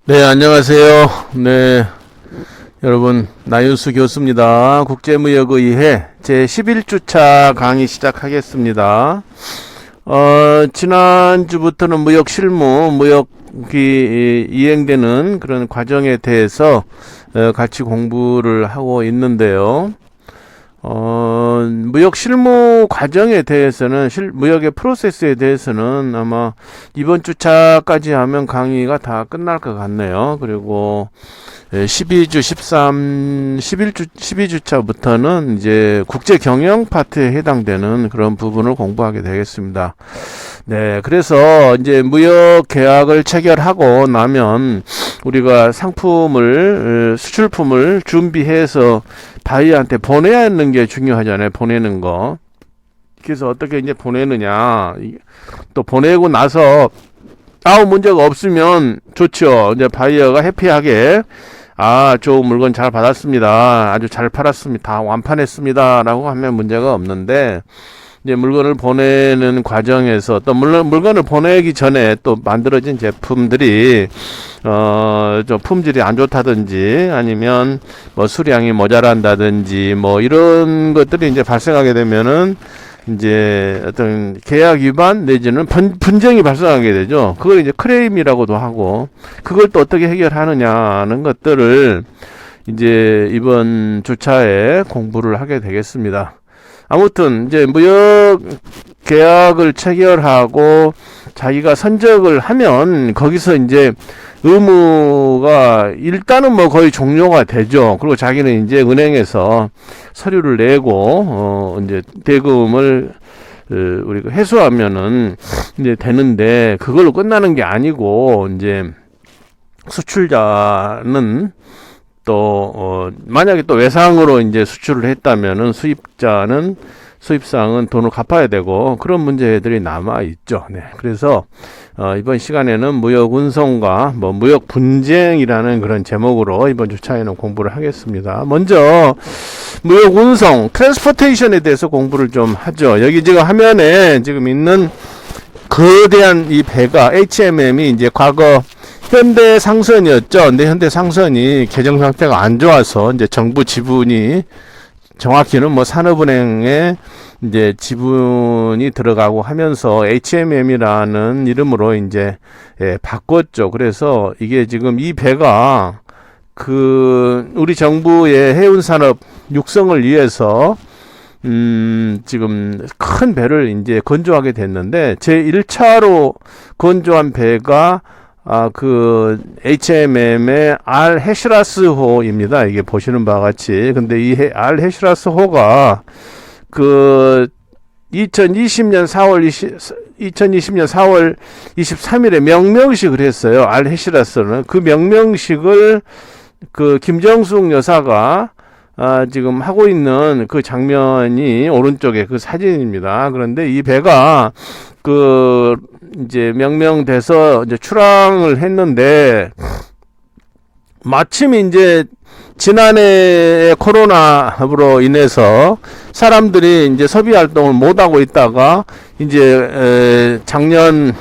네, 안녕하세요. 네, 여러분, 나윤수 교수입니다. 국제무역의회 제11주차 강의 시작하겠습니다. 지난주부터는 무역 실무, 무역이 이행되는 그런 과정에 대해서 같이 공부를 하고 있는데요. 무역 실무 과정에 대해서는, 무역의 프로세스에 대해서는 아마 이번 주차까지 하면 강의가 다 끝날 것 같네요. 그리고 12주차부터는 이제 국제 경영 파트에 해당되는 그런 부분을 공부하게 되겠습니다. 네, 그래서 이제 무역 계약을 체결하고 나면 우리가 상품을, 수출품을 준비해서 바이어한테 보내야 하는 게 중요하잖아요. 보내는 거. 그래서 어떻게 이제 보내느냐. 또 보내고 나서 아무 문제가 없으면 좋죠. 이제 바이어가 해피하게 좋은 물건 잘 받았습니다. 아주 잘 팔았습니다. 다 완판했습니다. 라고 하면 문제가 없는데, 이제 물건을 보내는 과정에서 또 물건을 보내기 전에 또 만들어진 제품들이 좀 품질이 안 좋다든지 아니면 뭐 수량이 모자란다든지 뭐 이런 것들이 이제 발생하게 되면은 이제 어떤 계약 위반 내지는 분쟁이 발생하게 되죠. 그걸 이제 크레임이라고도 하고, 그걸 또 어떻게 해결하느냐는 것들을 이제 이번 주차에 공부를 하게 되겠습니다. 아무튼 이제 무역 계약을 체결하고 자기가 선적을 하면 거기서 이제 의무가 일단은 뭐 거의 종료가 되죠. 그리고 자기는 이제 은행에서 서류를 내고 이제 대금을 우리가 회수하면은 이제 되는데, 그걸로 끝나는 게 아니고 이제 수출자는 또 만약에 또 외상으로 이제 수출을 했다면은 수입상은 돈을 갚아야 되고, 그런 문제들이 남아 있죠. 네. 그래서 이번 시간에는 무역 운송과 무역 분쟁이라는 그런 제목으로 이번 주차에는 공부를 하겠습니다. 먼저 무역 운송, 트랜스포테이션에 대해서 공부를 좀 하죠. 여기 지금 화면에 지금 있는 거대한 이 배가 HMM이 이제 과거 현대상선이었죠. 근데 현대상선이 개정 상태가 안 좋아서 이제 정부 지분이, 정확히는 산업은행에 이제 지분이 들어가고 하면서 HMM이라는 이름으로 이제 바꿨죠. 그래서 이게 지금 이 배가 우리 정부의 해운 산업 육성을 위해서 지금 큰 배를 이제 건조하게 됐는데, 제1차로 건조한 배가 HMM의 알 해시라스호입니다. 이게 보시는 바와 같이. 근데 이 알 해시라스호가 2020년 4월 23일에 명명식을 했어요. 알 해시라스는. 그 명명식을 김정숙 여사가 지금 하고 있는 그 장면이 오른쪽에 그 사진입니다. 그런데 이 배가 이제 명명돼서 이제 출항을 했는데, 마침 이제 지난해 코로나로 인해서 사람들이 이제 소비 활동을 못 하고 있다가 이제 작년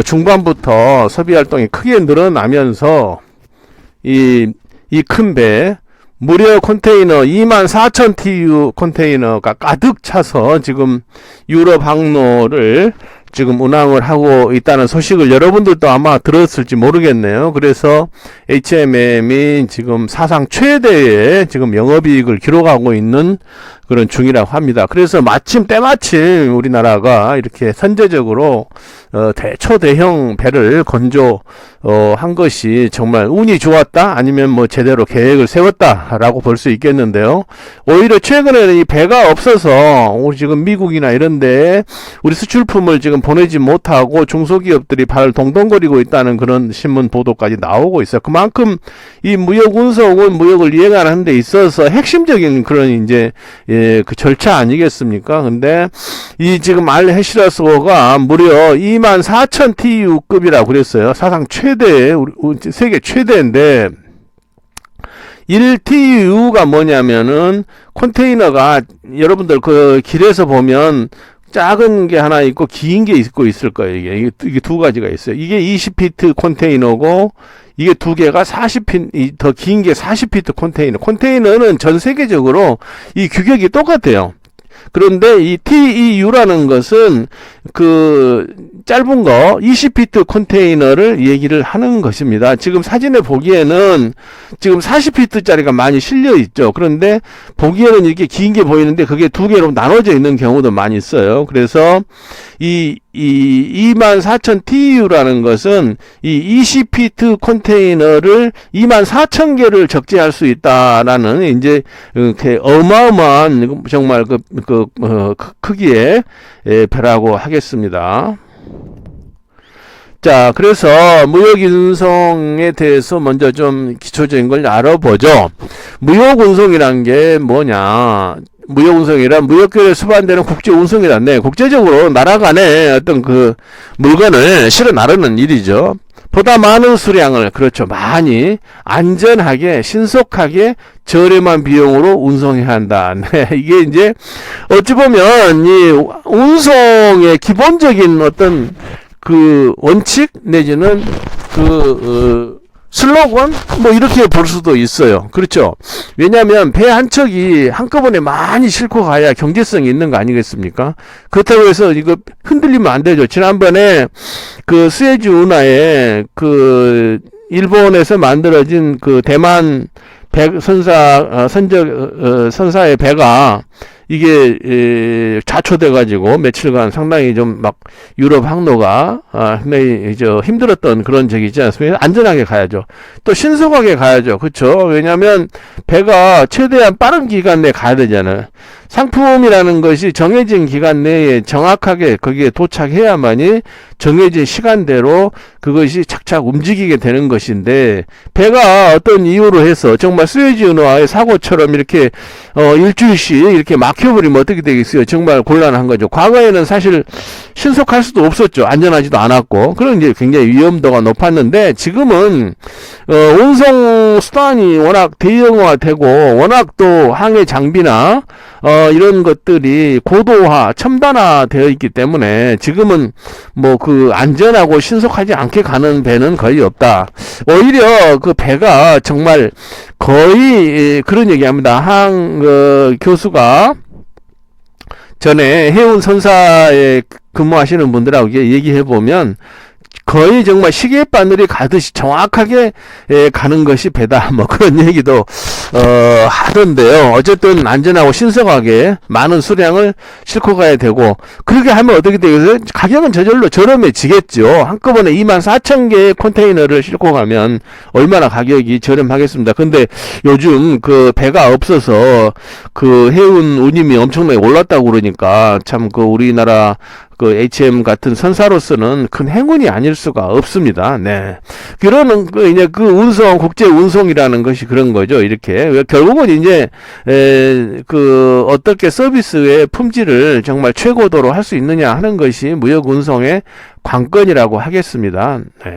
중반부터 소비 활동이 크게 늘어나면서 이 큰 배, 무려 컨테이너 24,000 TU 컨테이너가 가득 차서 지금 유럽 항로를 지금 운항을 하고 있다는 소식을 여러분들도 아마 들었을지 모르겠네요. 그래서 HMM이 지금 사상 최대의 지금 영업이익을 기록하고 있는 그런 중이라고 합니다. 그래서 때마침 우리나라가 이렇게 선제적으로 초대형 배를 건조한 것이 정말 운이 좋았다, 아니면 제대로 계획을 세웠다라고 볼 수 있겠는데요. 오히려 최근에는 이 배가 없어서 우리 지금 미국이나 이런데 우리 수출품을 지금 보내지 못하고 중소기업들이 발을 동동거리고 있다는 그런 신문 보도까지 나오고 있어요. 그만큼 이 무역 운송은 무역을 이해하는 데 있어서 핵심적인 그런 이제 그 절차 아니겠습니까? 근데 이 지금 알 해시라스호가 무려 24,000 TU급이라고 그랬어요. 사상 최대, 세계 최대인데, 1TU가 뭐냐면은 컨테이너가, 여러분들 그 길에서 보면 작은 게 하나 있고 긴 게 있고 있을 거예요. 이게 두 가지가 있어요. 이게 20피트 컨테이너고 이게 두 개가 40피트, 더 긴 게 40피트 컨테이너. 컨테이너는 전 세계적으로 이 규격이 똑같아요. 그런데 이 TEU라는 것은 그 짧은 거 20피트 컨테이너를 얘기를 하는 것입니다. 지금 사진에 보기에는 지금 40피트짜리가 많이 실려 있죠. 그런데 보기에는 이렇게 긴 게 보이는데 그게 두 개로 나눠져 있는 경우도 많이 있어요. 그래서 이 24,000 TEU라는 것은 이 20피트 컨테이너를 24,000개를 적재할 수 있다라는 이제 이렇게 어마어마한 정말 크기의 배라고 하겠습니다. 자, 그래서 무역운송에 대해서 먼저 좀 기초적인 걸 알아보죠. 무역운송이란 게 뭐냐? 무역운송이란 무역결에 수반되는 국제운송이란 네, 국제적으로 나라 간에 어떤 그 물건을 실어 나르는 일이죠. 보다 많은 수량을, 그렇죠, 많이 안전하게 신속하게 저렴한 비용으로 운송해야 한다. 네, 이게 이제 어찌 보면 이 운송의 기본적인 어떤 그 원칙 내지는 슬로건 뭐 이렇게 볼 수도 있어요. 그렇죠. 왜냐하면 배 한 척이 한꺼번에 많이 싣고 가야 경제성이 있는 거 아니겠습니까? 그렇다고 해서 이거 흔들리면 안 되죠. 지난번에 그 스에즈 운하에 그 일본에서 만들어진 그 대만 선사의 배가 이게 좌초돼 가지고 며칠간 상당히 좀 막 유럽 항로가 상당히 힘들었던 그런 적이 있지 않습니까? 안전하게 가야죠. 또 신속하게 가야죠. 그렇죠? 왜냐하면 배가 최대한 빠른 기간 내에 가야 되잖아요. 상품이라는 것이 정해진 기간 내에 정확하게 거기에 도착해야만이 정해진 시간대로 그것이 착착 움직이게 되는 것인데, 배가 어떤 이유로 해서 정말 스웨즈 운하의 사고처럼 이렇게 일주일씩 이렇게 막혀버리면 어떻게 되겠어요? 정말 곤란한 거죠. 과거에는 사실 신속할 수도 없었죠. 안전하지도 않았고. 그런 이제 굉장히 위험도가 높았는데, 지금은 운송 수단이 워낙 대형화되고 워낙 또 항해 장비나 이런 것들이 고도화, 첨단화 되어 있기 때문에 지금은 뭐 그 안전하고 신속하지 않게 가는 배는 거의 없다. 오히려 그 배가 정말 거의 그런 얘기합니다. 교수가 전에 해운 선사에 근무하시는 분들하고 얘기해 보면 거의 정말 시계바늘이 가듯이 정확하게 가는 것이 배다. 뭐 그런 얘기도 하던데요. 어쨌든 안전하고 신속하게 많은 수량을 싣고 가야 되고, 그렇게 하면 어떻게 되겠어요? 가격은 저절로 저렴해지겠죠. 한꺼번에 24,000개의 컨테이너를 싣고 가면 얼마나 가격이 저렴하겠습니다. 근데 요즘 그 배가 없어서 그 해운 운임이 엄청나게 올랐다고 그러니까 참 그 우리나라 그 HM 같은 선사로서는 큰 행운이 아닐 수가 없습니다. 네. 그러는 이제 그 운송, 국제 운송이라는 것이 그런 거죠. 이렇게. 결국은 이제, 그 어떻게 서비스의 품질을 정말 최고도로 할 수 있느냐 하는 것이 무역 운송의 관건이라고 하겠습니다. 네.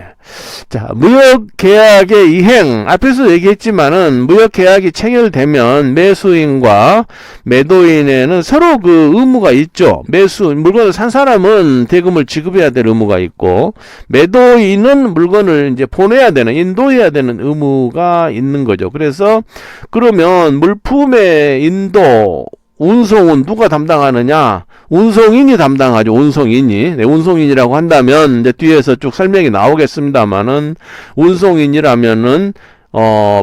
자, 무역 계약의 이행, 앞에서 얘기했지만은 무역 계약이 체결되면 매수인과 매도인에는 서로 그 의무가 있죠. 물건을 산 사람은 대금을 지급해야 될 의무가 있고, 매도인은 물건을 이제 보내야 되는, 인도해야 되는 의무가 있는 거죠. 그래서 그러면 물품의 인도, 운송은 누가 담당하느냐? 운송인이 담당하죠. 운송인이. 네, 운송인이라고 한다면 이제 뒤에서 쭉 설명이 나오겠습니다만은, 운송인이라면은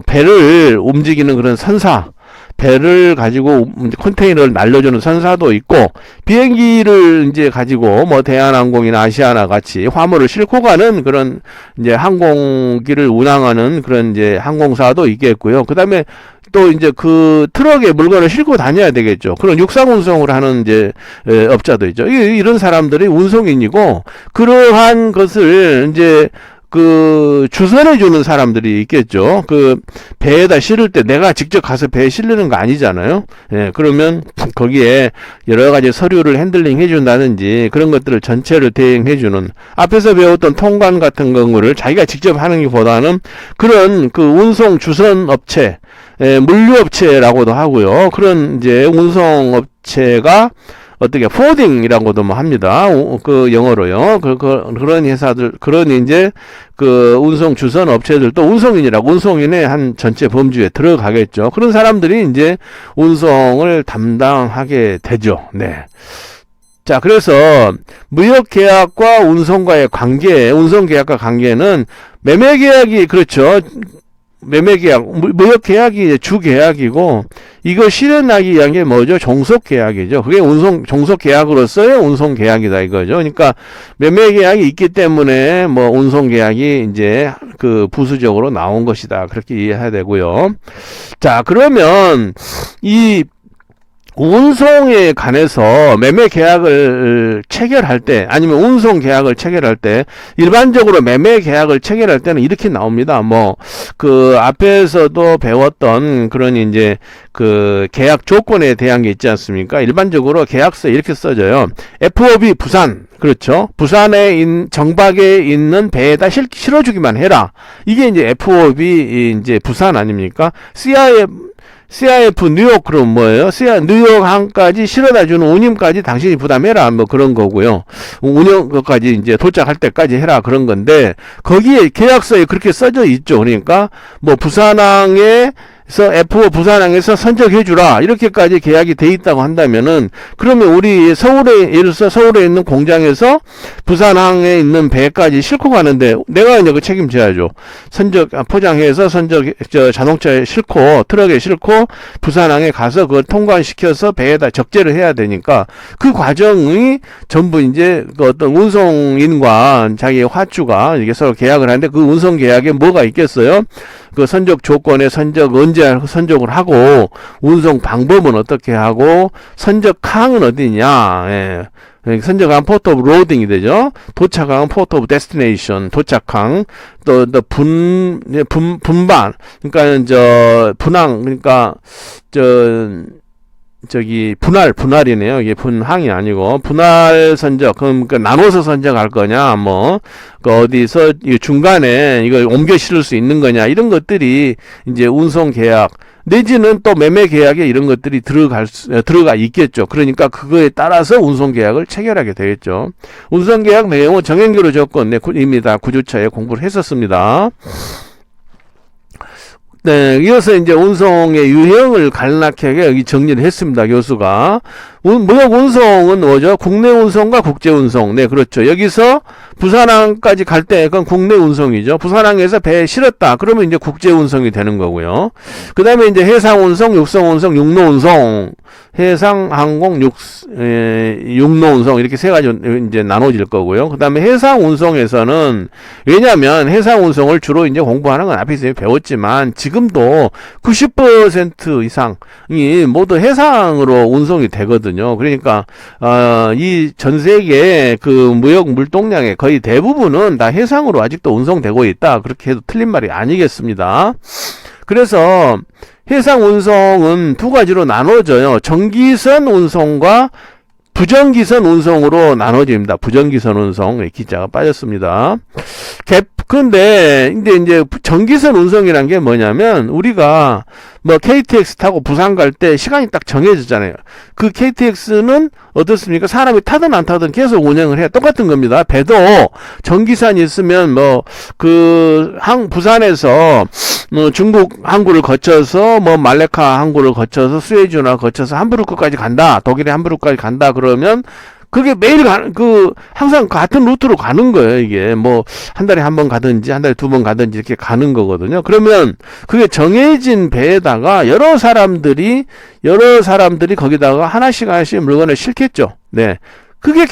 배를 움직이는 그런 선사, 배를 가지고 컨테이너를 날려주는 선사도 있고, 비행기를 이제 가지고 뭐 대한항공이나 아시아나 같이 화물을 싣고 가는 그런 이제 항공기를 운항하는 그런 이제 항공사도 있겠고요. 그 다음에 또 이제 그 트럭에 물건을 싣고 다녀야 되겠죠. 그런 육상 운송을 하는 이제 업자도 있죠. 이런 사람들이 운송인이고, 그러한 것을 이제 그 주선해 주는 사람들이 있겠죠. 그 배에다 실을 때 내가 직접 가서 배에 실리는 거 아니잖아요. 예, 그러면 거기에 여러 가지 서류를 핸들링 해준다든지 그런 것들을 전체를 대행해 주는, 앞에서 배웠던 통관 같은 경우를 자기가 직접 하는 것보다는 그런 그 운송 주선 업체, 물류업체라고도 하고요. 그런 이제 운송업체가 어떻게 포딩이라고도 뭐 합니다. 그 영어로요. 그런 회사들, 그런 이제 그 운송 주선 업체들도 운송인이라고, 운송인의 한 전체 범주에 들어가겠죠. 그런 사람들이 이제 운송을 담당하게 되죠. 네. 자, 그래서 무역계약과 운송과의 관계, 운송계약과 관계는 매매계약이, 그렇죠. 매매계약, 무역계약이 주계약이고, 이거 실현하기 위한 게 뭐죠? 종속계약이죠. 그게 종속계약으로서의 운송계약이다 이거죠. 그러니까 매매계약이 있기 때문에 뭐 운송계약이 이제 그 부수적으로 나온 것이다. 그렇게 이해해야 되고요. 자, 그러면 이 운송에 관해서 매매 계약을 체결할 때, 아니면 운송 계약을 체결할 때, 일반적으로 매매 계약을 체결할 때는 이렇게 나옵니다. 뭐 그 앞에서도 배웠던 그런 이제 그 계약 조건에 대한 게 있지 않습니까? 일반적으로 계약서에 이렇게 써져요. FOB 부산, 그렇죠. 부산에 정박에 있는 배에다 실어주기만 해라. 이게 이제 FOB 이제 부산 아닙니까? CIF 뉴욕, 그럼 뭐예요? 뉴욕 항까지 실어다 주는 운임까지 당신이 부담해라. 뭐 그런 거고요. 운영까지 이제 도착할 때까지 해라. 그런 건데, 거기에 계약서에 그렇게 써져 있죠. 그러니까, 뭐 부산항에 FO 부산항에서 선적해주라. 이렇게까지 계약이 돼 있다고 한다면은, 그러면 우리 예를 들어서 서울에 있는 공장에서 부산항에 있는 배까지 싣고 가는데, 내가 이제 그 책임져야죠. 포장해서 자동차에 싣고, 트럭에 싣고, 부산항에 가서 그걸 통관시켜서 배에다 적재를 해야 되니까, 그 과정이 전부 이제 그 어떤 운송인과 자기의 화주가 이게 서로 계약을 하는데, 그 운송 계약에 뭐가 있겠어요? 그 선적 조건에 언제 선적을 하고, 운송 방법은 어떻게 하고, 선적항은 어디냐, 예. 선적항 포트 오브 로딩이 되죠. 도착항 포트 오브 데스티네이션, 도착항, 또 분반, 그러니까 분항, 그러니까 분할이네요. 이게 분항이 아니고, 분할 선적, 그럼 나눠서 선적할 거냐, 뭐, 어디서, 중간에 이걸 옮겨 실을 수 있는 거냐, 이런 것들이, 이제 운송 계약, 내지는 또 매매 계약에 이런 것들이 들어가 있겠죠. 그러니까 그거에 따라서 운송 계약을 체결하게 되겠죠. 운송 계약 내용은 정행교류 조건, 이미 다 9주차에 공부를 했었습니다. 네, 이어서 이제 운송의 유형을 간략하게 여기 정리를 했습니다, 교수가. 무역 운송은 뭐죠? 국내 운송과 국제 운송. 네, 그렇죠. 여기서 부산항까지 갈 때 그건 국내 운송이죠. 부산항에서 배에 실었다. 그러면 이제 국제 운송이 되는 거고요. 그 다음에 이제 해상 운송, 육성 운송, 육로 운송, 해상 항공, 육로 운송, 이렇게 세 가지 이제 나눠질 거고요. 그 다음에 해상 운송에서는, 왜냐면 해상 운송을 주로 이제 공부하는 건 앞에 서 배웠지만, 지금도 90% 이상이 모두 해상으로 운송이 되거든요. 그러니까 이 전 세계 그 무역 물동량의 거의 대부분은 다 해상으로 아직도 운송되고 있다. 그렇게 해도 틀린 말이 아니겠습니다. 그래서 해상 운송은 두 가지로 나눠져요. 정기선 운송과 부정기선 운송으로 나눠집니다. 부정기선 운송, 기자가 빠졌습니다. 근데 이제 정기선 운송이란 게 뭐냐면, 우리가 뭐 KTX 타고 부산 갈 때 시간이 딱 정해졌잖아요. 그 KTX는 어떻습니까? 사람이 타든 안 타든 계속 운행을 해. 똑같은 겁니다. 배도 정기선이 있으면 부산에서 중국 항구를 거쳐서 말레카 항구를 거쳐서 수에즈나 거쳐서 함부르크까지 간다. 독일의 함부르크까지 간다. 그러면 그게 매일 항상 같은 루트로 가는 거예요, 이게. 한 달에 한 번 가든지, 한 달에 두 번 가든지 이렇게 가는 거거든요. 그러면 그게 정해진 배에다가 여러 사람들이 거기다가 하나씩 물건을 싣겠죠. 네. 그게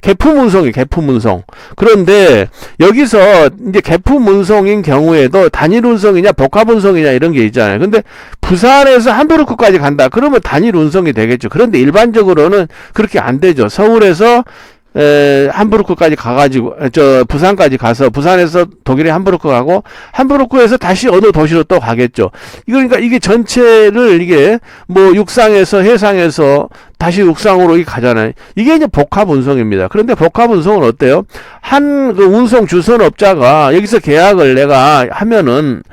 개품 운송이에요, 개품 운송. 그런데 여기서 이제 개품 운송인 경우에도 단일 운송이냐 복합 운송이냐 이런 게 있잖아요. 근데 부산에서 함부르크까지 간다. 그러면 단일 운송이 되겠죠. 그런데 일반적으로는 그렇게 안 되죠. 서울에서 함부르크까지 가가지고, 부산까지 가서, 부산에서 독일의 함부르크 가고, 함부르크에서 다시 어느 도시로 또 가겠죠. 그러니까 이게 전체를 육상에서, 해상에서, 다시 육상으로 가잖아요. 이게 이제 복합 운송입니다. 그런데 복합 운송은 어때요? 그 운송 주선업자가 여기서 계약을 내가 하면은,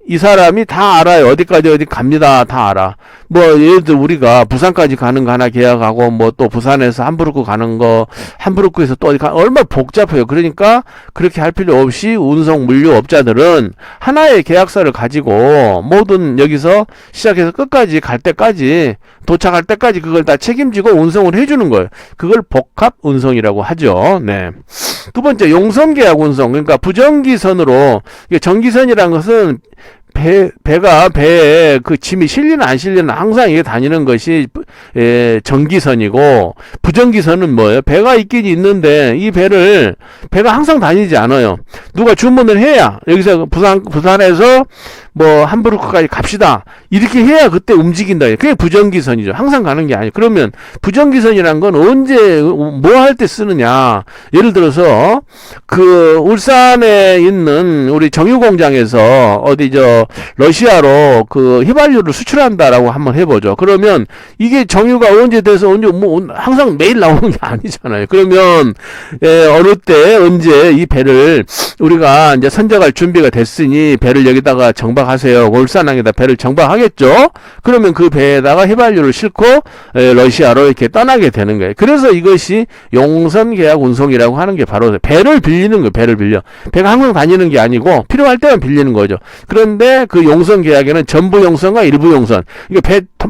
이 사람이 다 알아요. 어디 갑니다. 다 알아. 뭐 예를 들어 우리가 부산까지 가는 거 하나 계약하고 뭐 또 부산에서 함부르크 가는 거 함부르크에서 또 어디 가 얼마나 복잡해요. 그러니까 그렇게 할 필요 없이 운송 물류업자들은 하나의 계약서를 가지고 모든 여기서 시작해서 끝까지 갈 때까지 도착할 때까지 그걸 다 책임지고 운송을 해주는 거예요. 그걸 복합 운송이라고 하죠. 네. 두 번째 용선계약 운송. 그러니까 부정기선으로 정기선이라는 것은 배가 배에 그 짐이 실리나 안 실리나 항상 이게 다니는 것이 정기선이고, 부정기선은 뭐예요? 배가 있긴 있는데 이 배가 항상 다니지 않아요. 누가 주문을 해야 여기서 부산에서 뭐 함부르크까지 갑시다 이렇게 해야 그때 움직인다. 그게 부정기선이죠. 항상 가는 게 아니에요. 그러면 부정기선이란 건 언제 뭐 할 때 쓰느냐? 예를 들어서 그 울산에 있는 우리 정유공장에서 어디 러시아로 그 휘발유를 수출한다라고 한번 해보죠. 그러면 이게 정유가 언제 돼서 언제 뭐 항상 매일 나오는 게 아니잖아요. 그러면 어느 때 언제 이 배를 우리가 이제 선적할 준비가 됐으니 배를 여기다가 정박하세요. 울산항에다 배를 정박하겠죠. 그러면 그 배에다가 휘발유를 싣고 러시아로 이렇게 떠나게 되는 거예요. 그래서 이것이 용선계약 운송이라고 하는 게 바로 배를 빌리는 거예요. 배를 빌려. 배가 항상 다니는 게 아니고 필요할 때만 빌리는 거죠. 그런데 그 용선 계약에는 전부 용선과 일부 용선. 이게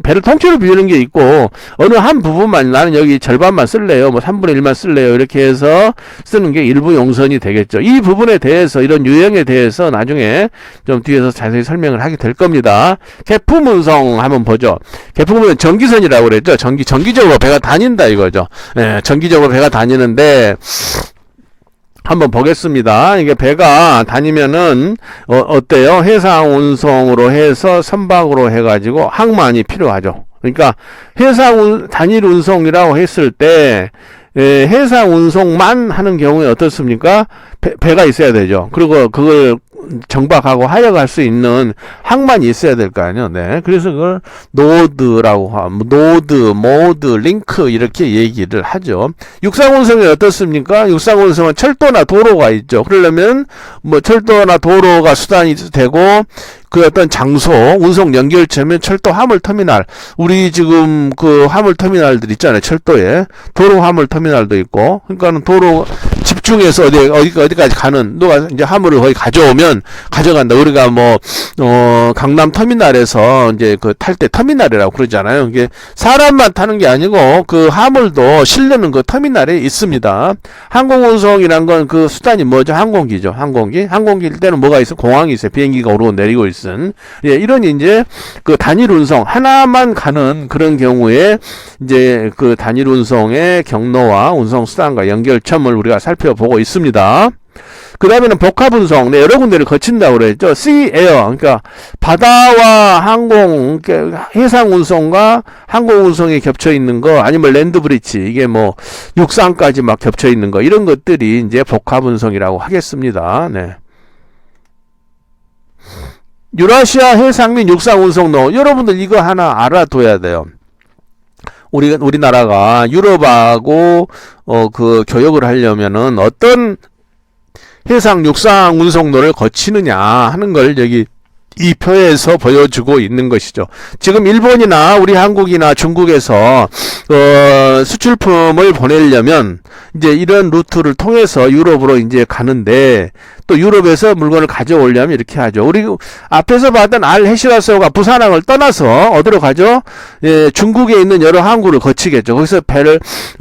배를 통째로 빌리는 게 있고, 어느 한 부분만 나는 여기 절반만 쓸래요. 뭐 3분의 1만 쓸래요. 이렇게 해서 쓰는 게 일부 용선이 되겠죠. 이 부분에 대해서, 이런 유형에 대해서 나중에 좀 뒤에서 자세히 설명을 하게 될 겁니다. 개품 운송 한번 보죠. 개품은 정기선이라고 그랬죠. 정기적으로 배가 다닌다 이거죠. 예, 정기적으로 배가 다니는데, 한번 보겠습니다. 이게 배가 다니면은 어때요? 해상 운송으로 해서 선박으로 해가지고 항만이 필요하죠. 그러니까 해상 단일 운송이라고 했을 때 해상 운송만 하는 경우에 어떻습니까? 배가 있어야 되죠. 그리고 그걸 정박하고 하여갈 수 있는 항만이 있어야 될 거 아니에요. 네. 그래서 그걸 노드라고 모드, 링크 이렇게 얘기를 하죠. 육상운송이 어떻습니까? 육상운송은 철도나 도로가 있죠. 그러려면 뭐 철도나 도로가 수단이 되고, 그 어떤 장소, 운송 연결처면 철도 화물터미널, 우리 지금 그 화물터미널들 있잖아요. 철도에 도로 화물터미널도 있고, 그러니까는 도로 집중해서 어디까지 가는, 누가 이제 화물을 거의 가져오면 가져간다. 우리가 뭐 강남 터미널에서 이제 그 탈 때 터미널이라고 그러잖아요. 이게 사람만 타는 게 아니고 그 화물도 실려는 그 터미널에 있습니다. 항공운송이란 건 그 수단이 뭐죠? 항공기죠. 항공기일 때는 뭐가 있어? 공항이 있어요. 비행기가 오르고 내리고 있은. 예, 이런 이제 그 단일 운송 하나만 가는 그런 경우에 이제 그 단일 운송의 경로와 운송 수단과 연결점을 우리가 살펴보고 있습니다. 그 다음에는 복합운송, 네, 여러 군데를 거친다고 그랬죠. sea, air, 그러니까 바다와 항공, 그러니까 해상운송과 항공운송이 겹쳐 있는 거, 아니면 랜드브리지, 이게 뭐 육상까지 막 겹쳐 있는 거, 이런 것들이 이제 복합운송이라고 하겠습니다. 네. 유라시아 해상 및 육상운송로, 여러분들 이거 하나 알아둬야 돼요. 우리나라가 유럽하고 그 교역을 하려면은 어떤 해상 육상 운송로를 거치느냐 하는 걸 여기 이 표에서 보여주고 있는 것이죠. 지금 일본이나 우리 한국이나 중국에서 수출품을 보내려면 이제 이런 루트를 통해서 유럽으로 이제 가는데, 또 유럽에서 물건을 가져오려면 이렇게 하죠. 우리 앞에서 봤던 알헤시라스호가 부산항을 떠나서 어디로 가죠? 예, 중국에 있는 여러 항구를 거치겠죠. 거기서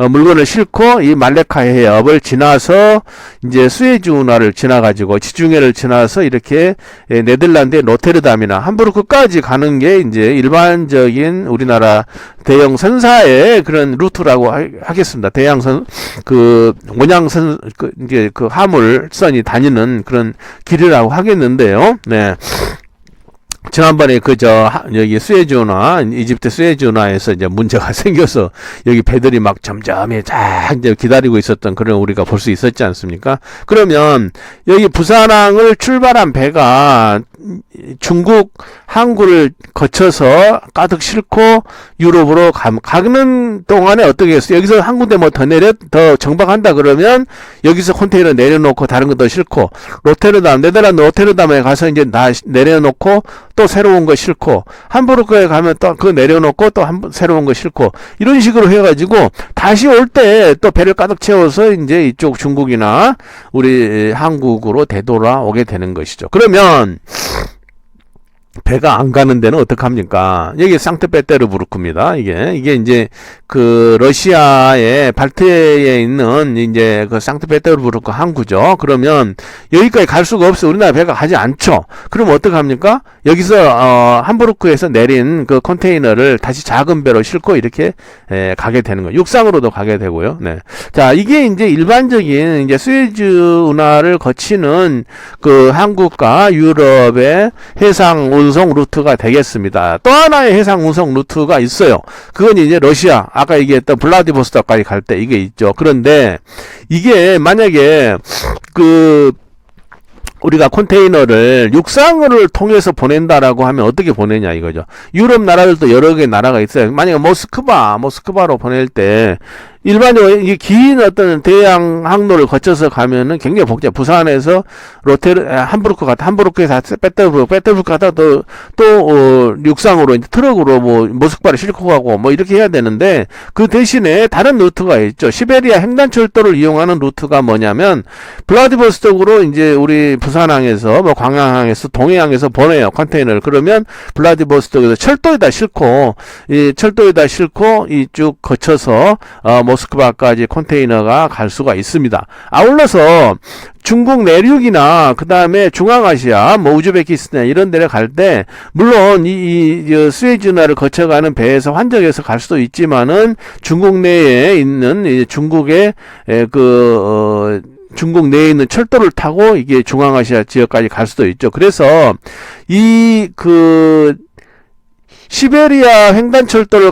물건을 싣고 이 말레카 해협을 지나서 이제 수에즈 운하를 지나가지고 지중해를 지나서 이렇게 네덜란드의 로테르담이나 함부르크까지 가는 게 이제 일반적인 우리나라 대형 선사의 그런 루트라고 하겠습니다. 대양선 원양선 이제 그 화물선이 다니는 그런 길이라고 하겠는데요. 네. 지난번에 여기 수에즈 운하, 이집트 수에즈 운하에서 이제 문제가 생겨서 여기 배들이 막 점점히 쫙 이제 기다리고 있었던 그런 우리가 볼 수 있었지 않습니까? 그러면 여기 부산항을 출발한 배가 중국 항구를 거쳐서 가득 싣고 유럽으로 가는 동안에 어떻게 했어요? 여기서 한 군데 뭐 더 정박한다 그러면 여기서 컨테이너 내려놓고 다른 거 더 싣고 네덜란드 로테르담에 가서 이제 내려놓고 또 새로운 거 싣고 함부르크에 가면 또 그거 내려놓고 또 새로운 거 싣고 이런 식으로 해가지고 다시 올 때 또 배를 가득 채워서 이제 이쪽 중국이나 우리 한국으로 되돌아오게 되는 것이죠. 그러면 배가 안 가는 데는 어떡합니까? 여기 상트페테르부르크입니다. 이게 이제 그 러시아의 발트해에 있는 이제 그 상트페테르부르크 항구죠. 그러면 여기까지 갈 수가 없어요. 우리나라 배가 가지 않죠. 그럼 어떡합니까? 여기서 함부르크에서 내린 그 컨테이너를 다시 작은 배로 싣고 이렇게 가게 되는 거예요. 육상으로도 가게 되고요. 네. 자, 이게 이제 일반적인 이제 수에즈 운하를 거치는 그 한국과 유럽의 해상 운송 루트가 되겠습니다. 또 하나의 해상 운송 루트가 있어요. 그건 이제 러시아, 아까 얘기했던 블라디보스토크까지 갈 때 이게 있죠. 그런데 이게 만약에 우리가 컨테이너를 육상을 통해서 보낸다라고 하면 어떻게 보내냐 이거죠. 유럽 나라들도 여러 개의 나라가 있어요. 만약에 모스크바로 보낼 때 일반적으로 이게 긴 어떤 대양 항로를 거쳐서 가면은 굉장히 복잡해. 부산에서 함부르크에서 페테르부르크 갔다 또 육상으로 이제 트럭으로 뭐 모스크바를 싣고 가고 뭐 이렇게 해야 되는데 그 대신에 다른 루트가 있죠. 시베리아 횡단철도를 이용하는 루트가 뭐냐면 블라디보스톡으로 이제 우리 부산항에서 뭐 광양항에서 동해항에서 보내요. 컨테이너를. 그러면 블라디보스톡에서 철도에다 싣고 이쭉 거쳐서 모스크바까지 컨테이너가 갈 수가 있습니다. 아울러서 중국 내륙이나 그 다음에 중앙아시아, 뭐 우즈베키스탄 이런 데를 갈 때 물론 이 수에즈운하를 거쳐가는 배에서 환적해서 갈 수도 있지만은 중국 내에 있는 중국의 중국 내에 있는 철도를 타고 이게 중앙아시아 지역까지 갈 수도 있죠. 그래서 시베리아 횡단철도를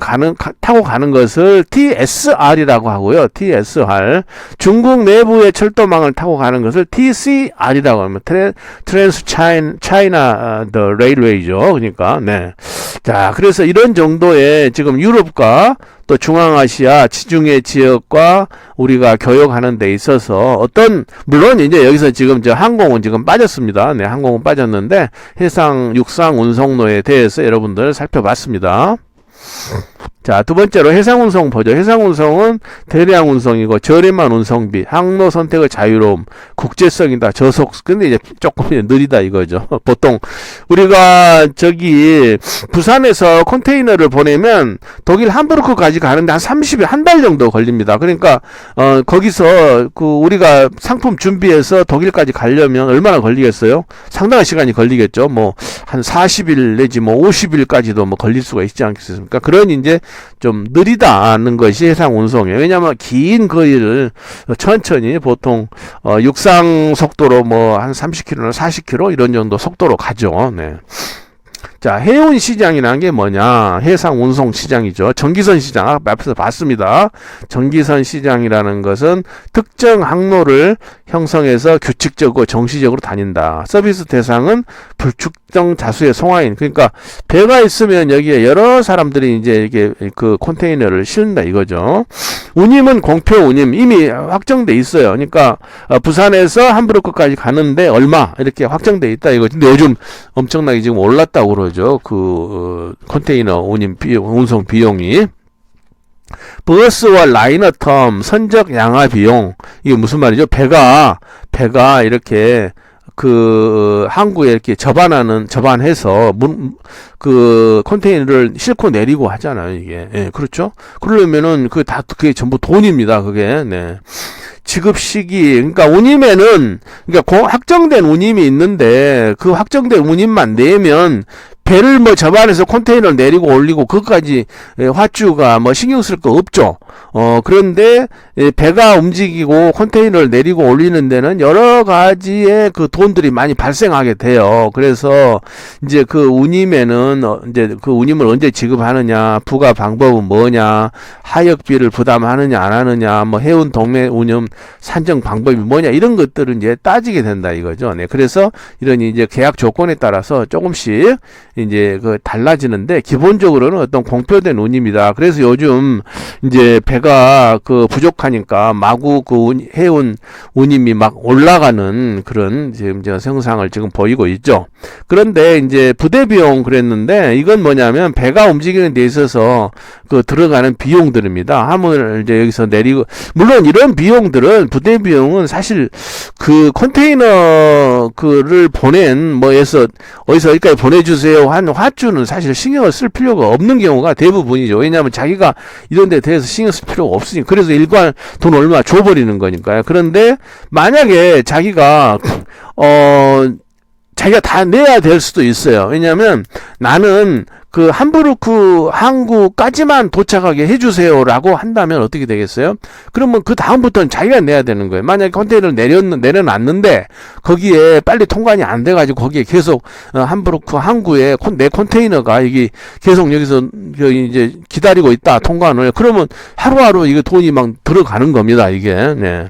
타고 가는 것을 TSR이라고 하고요. TSR. 중국 내부의 철도망을 타고 가는 것을 TCR이라고 합니다. 트랜스 차이나 더 레일웨이죠. 그러니까, 네. 자, 그래서 이런 정도의 지금 유럽과 또 중앙아시아 지중해 지역과 우리가 교역하는 데 있어서 물론 이제 여기서 지금 항공은 지금 빠졌습니다. 네, 항공은 빠졌는데 육상 운송로에 대해서 여러분들 살펴봤습니다. 자, 두 번째로 해상운송 보죠. 해상운송은 대량 운송이고 저렴한 운송비, 항로 선택의 자유로움, 국제성이다, 저속. 근데 이제 조금 느리다 이거죠. 보통 우리가 부산에서 컨테이너를 보내면 독일 함부르크까지 가는데 한 30일, 한 달 정도 걸립니다. 그러니까 거기서 우리가 상품 준비해서 독일까지 가려면 얼마나 걸리겠어요? 상당한 시간이 걸리겠죠. 뭐 한 40일 내지 뭐 50일까지도 뭐 걸릴 수가 있지 않겠습니까? 그런 이제 좀 느리다는 것이 해상 운송이에요. 왜냐하면 긴 거리를 천천히 보통 육상 속도로 뭐 한 30km나 40km 이런 정도 속도로 가죠. 네. 자, 해운 시장이라는 게 뭐냐? 해상 운송 시장이죠. 전기선 시장 앞에서 봤습니다. 전기선 시장이라는 것은 특정 항로를 형성해서 규칙적으로 정시적으로 다닌다. 서비스 대상은 불특정 다수의 송화인. 그러니까 배가 있으면 여기에 여러 사람들이 이제 이게 그 컨테이너를 싣는다 이거죠. 운임은 공표 운임 이미 확정돼 있어요. 그러니까 부산에서 함부르크까지 가는데 얼마 이렇게 확정돼 있다 이거죠. 근데 요즘 엄청나게 지금 올랐다고 그러죠. 컨테이너 운송 비용이. 버스와 라이너 텀, 선적 양화 비용. 이게 무슨 말이죠? 배가 이렇게 항구에 이렇게 접안해서 컨테이너를 싣고 내리고 하잖아요, 이게. 예, 그렇죠? 그러려면은 그게 전부 돈입니다, 그게. 네. 지급 시기, 그러니까 운임에는, 확정된 운임이 있는데, 그 확정된 운임만 내면, 배를 뭐 접안에서 컨테이너를 내리고 올리고 그것까지 화주가 뭐 신경 쓸 거 없죠. 그런데 배가 움직이고 컨테이너를 내리고 올리는 데는 여러 가지의 그 돈들이 많이 발생하게 돼요. 그래서 이제 그 운임에는 이제 그 운임을 언제 지급하느냐, 부과 방법은 뭐냐, 하역비를 부담하느냐 안 하느냐, 뭐 해운 동네 운임 산정 방법이 뭐냐, 이런 것들을 이제 따지게 된다 이거죠. 네. 그래서 이런 이제 계약 조건에 따라서 조금씩 이제 그 달라지는데, 기본적으로는 어떤 공표된 운임이다. 그래서 요즘 이제 배가 그 부족하니까 마구 그 해운 운임이 막 올라가는 그런 지금 저 생상을 지금 보이고 있죠. 그런데 이제 부대 비용 그랬는데, 이건 뭐냐면 배가 움직이는 데 있어서 그 들어가는 비용들입니다. 함을 이제 여기서 내리고, 물론 이런 비용들은 부대 비용은 사실 그 컨테이너 그를 보낸 뭐에서 어디서 어디까지 보내주세요 한 화주는 사실 신경을 쓸 필요가 없는 경우가 대부분이죠. 왜냐하면 자기가 이런 데 대해서 신경 쓸 필요가 없으니까. 그래서 일괄 돈 얼마 줘버리는 거니까요. 그런데 만약에 자기가 자기가 다 내야 될 수도 있어요. 왜냐하면 나는 그 함부르크 항구까지만 도착하게 해주세요라고 한다면 어떻게 되겠어요? 그러면 그 다음부터는 자기가 내야 되는 거예요. 만약에 컨테이너를 내려놨는데 거기에 빨리 통관이 안 돼가지고 거기에 계속 함부르크 항구에 내 컨테이너가 이게 계속 여기서 이제 기다리고 있다, 통관을. 그러면 하루하루 이거 돈이 막 들어가는 겁니다, 이게. 네.